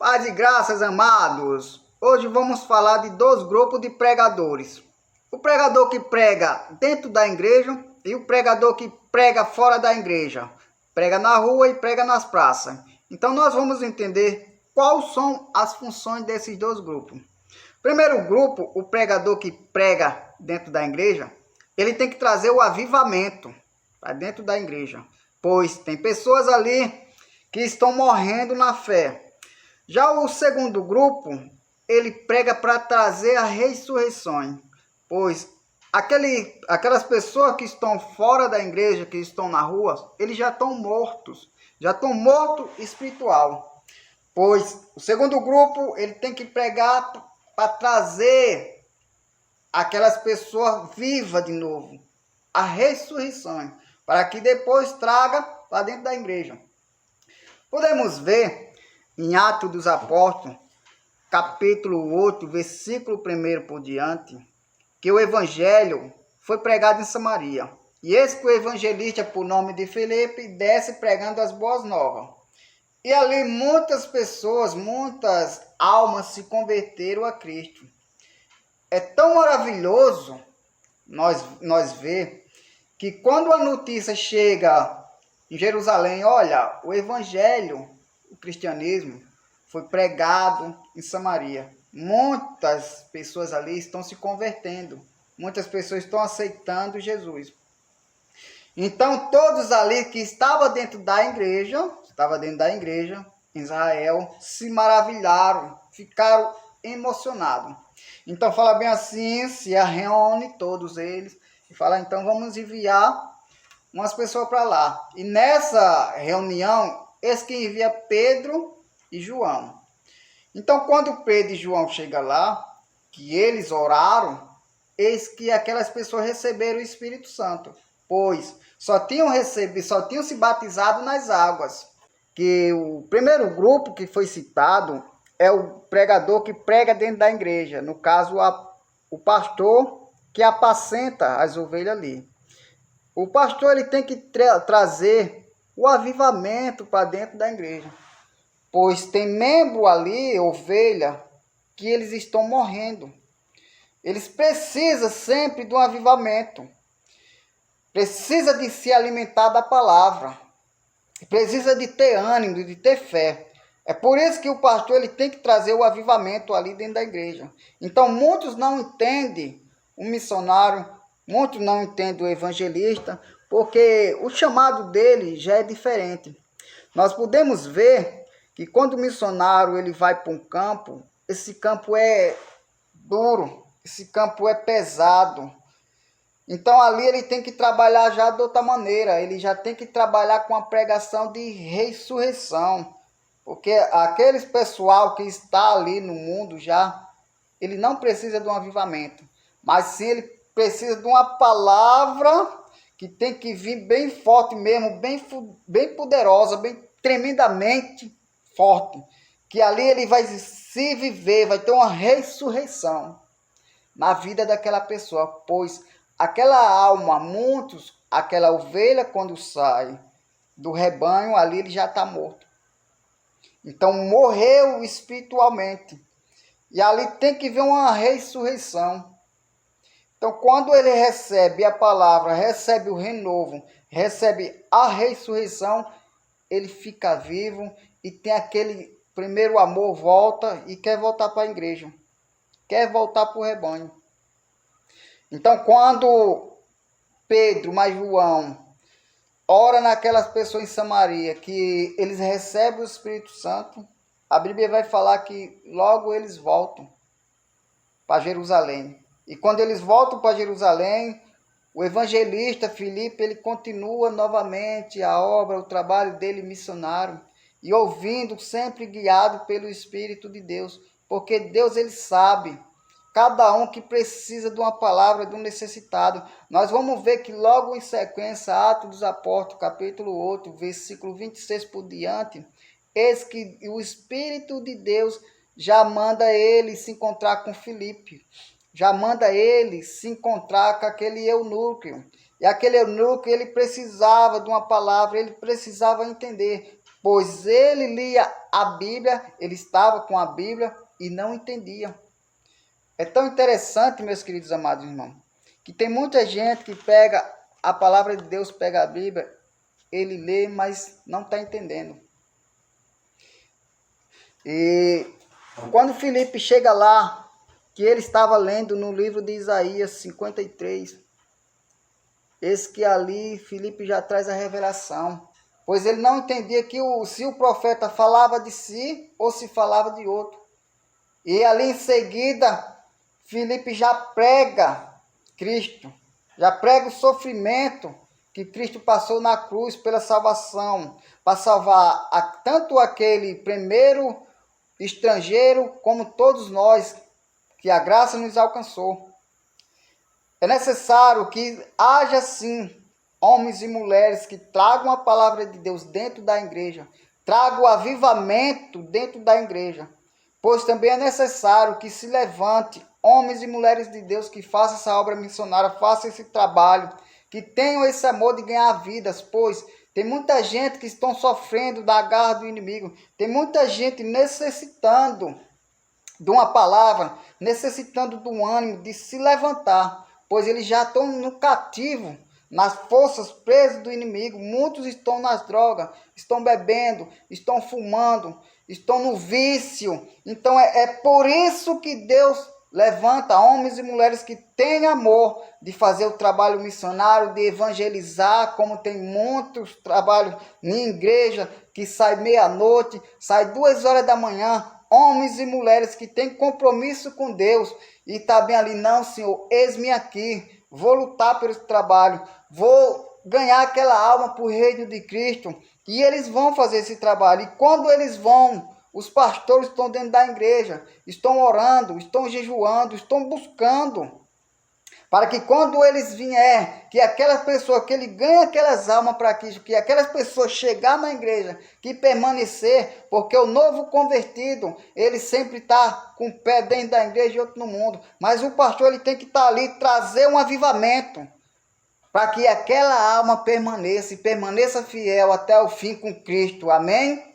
Paz e graças, amados. Hoje vamos falar de dois grupos de pregadores. O pregador que prega dentro da igreja e o pregador que prega fora da igreja. Prega na rua e prega nas praças. Então nós vamos entender quais são as funções desses dois grupos. Primeiro grupo, o pregador que prega dentro da igreja, ele tem que trazer o avivamento para dentro da igreja. Pois tem pessoas ali que estão morrendo na fé. Já o segundo grupo, ele prega para trazer a ressurreição, pois aquelas pessoas que estão fora da igreja, que estão na rua, eles já estão mortos espiritual. Pois o segundo grupo, ele tem que pregar para trazer aquelas pessoas vivas de novo, a ressurreição, para que depois traga para dentro da igreja. Podemos ver em Atos dos Apóstolos, capítulo 8, versículo 1 por diante, que o evangelho foi pregado em Samaria. E esse que o evangelista, por nome de Filipe, desce pregando as boas novas. E ali muitas pessoas, muitas almas se converteram a Cristo. É tão maravilhoso nós ver que quando a notícia chega em Jerusalém, olha, o evangelho, o cristianismo foi pregado em Samaria. Muitas pessoas ali estão se convertendo. Muitas pessoas estão aceitando Jesus. Então, todos ali que estavam dentro da igreja, em Israel, se maravilharam, ficaram emocionados. Então, fala bem assim, se reúne todos eles e fala, então vamos enviar umas pessoas para lá. E nessa reunião, eis que envia Pedro e João. Então, quando Pedro e João chegam lá, que eles oraram, eis que aquelas pessoas receberam o Espírito Santo, pois só tinham se batizado nas águas. Que o primeiro grupo que foi citado é o pregador que prega dentro da igreja, no caso, o pastor que apacenta as ovelhas ali. O pastor ele tem que trazer o avivamento para dentro da igreja, pois tem membro ali, ovelha, que eles estão morrendo. Eles precisam sempre de um avivamento. Precisa de se alimentar da palavra. Precisa de ter ânimo, de ter fé. É por isso que o pastor ele tem que trazer o avivamento ali dentro da igreja. Então muitos não entendem o missionário, muitos não entendem o evangelista, porque o chamado dele já é diferente. Nós podemos ver que quando o missionário ele vai para um campo, esse campo é duro, esse campo é pesado. Então ali ele tem que trabalhar já de outra maneira, ele já tem que trabalhar com a pregação de ressurreição. Porque aqueles pessoal que está ali no mundo já, ele não precisa de um avivamento, mas sim ele precisa de uma palavra que tem que vir bem forte mesmo, bem poderosa, bem tremendamente forte. Que ali ele vai se viver, vai ter uma ressurreição na vida daquela pessoa, pois aquela alma, aquela ovelha quando sai do rebanho, ali ele já está morto. Então morreu espiritualmente. E ali tem que ver uma ressurreição. Então quando ele recebe a palavra, recebe o renovo, recebe a ressurreição, ele fica vivo e tem aquele primeiro amor, volta e quer voltar para a igreja. Quer voltar para o rebanho. Então quando Pedro mais João ora naquelas pessoas em Samaria, que eles recebem o Espírito Santo, a Bíblia vai falar que logo eles voltam para Jerusalém. E quando eles voltam para Jerusalém, o evangelista Filipe, ele continua novamente a obra, o trabalho dele missionário, e ouvindo, sempre guiado pelo Espírito de Deus, porque Deus ele sabe cada um que precisa de uma palavra, de um necessitado. Nós vamos ver que logo em sequência, Atos dos Apóstolos, capítulo 8, versículo 26 por diante, eis que o Espírito de Deus já manda ele se encontrar com Filipe, já manda ele se encontrar com aquele eunuco. E aquele eunuco, ele precisava de uma palavra, ele precisava entender pois ele lia a Bíblia, ele estava com a Bíblia e não entendia. É tão interessante, meus queridos amados irmãos, que tem muita gente que pega a palavra de Deus, pega a Bíblia, ele lê, mas não está entendendo. E quando Filipe chega lá, que ele estava lendo no livro de Isaías 53, eis que ali Filipe já traz a revelação, pois ele não entendia que se o profeta falava de si ou se falava de outro. E ali em seguida, Filipe já prega Cristo, já prega o sofrimento que Cristo passou na cruz pela salvação, para salvar tanto aquele primeiro estrangeiro como todos nós, que a graça nos alcançou. É necessário que haja sim homens e mulheres que tragam a palavra de Deus dentro da igreja, tragam o avivamento dentro da igreja, pois também é necessário que se levante homens e mulheres de Deus que façam essa obra missionária, façam esse trabalho, que tenham esse amor de ganhar vidas, pois tem muita gente que estão sofrendo da garra do inimigo, tem muita gente necessitando de uma palavra, necessitando do ânimo de se levantar, pois eles já estão no cativo, nas forças presas do inimigo. Muitos estão nas drogas, estão bebendo, estão fumando, estão no vício. Então é por isso que Deus levanta homens e mulheres que têm amor de fazer o trabalho missionário, de evangelizar, como tem muitos trabalhos em igreja, que sai meia-noite, sai 2 horas da manhã, homens e mulheres que têm compromisso com Deus e está bem ali, não, Senhor, eis-me aqui, vou lutar por esse trabalho, vou ganhar aquela alma para o reino de Cristo, e eles vão fazer esse trabalho. E quando eles vão, os pastores estão dentro da igreja, estão orando, estão jejuando, estão buscando, para que quando eles vier, que aquelas pessoas, que ele ganhe aquelas almas para que aquelas pessoas chegar na igreja, que permanecer, porque o novo convertido, ele sempre está com o pé dentro da igreja e outro no mundo, mas o pastor ele tem que estar ali, trazer um avivamento, para que aquela alma permaneça, e permaneça fiel até o fim com Cristo, amém?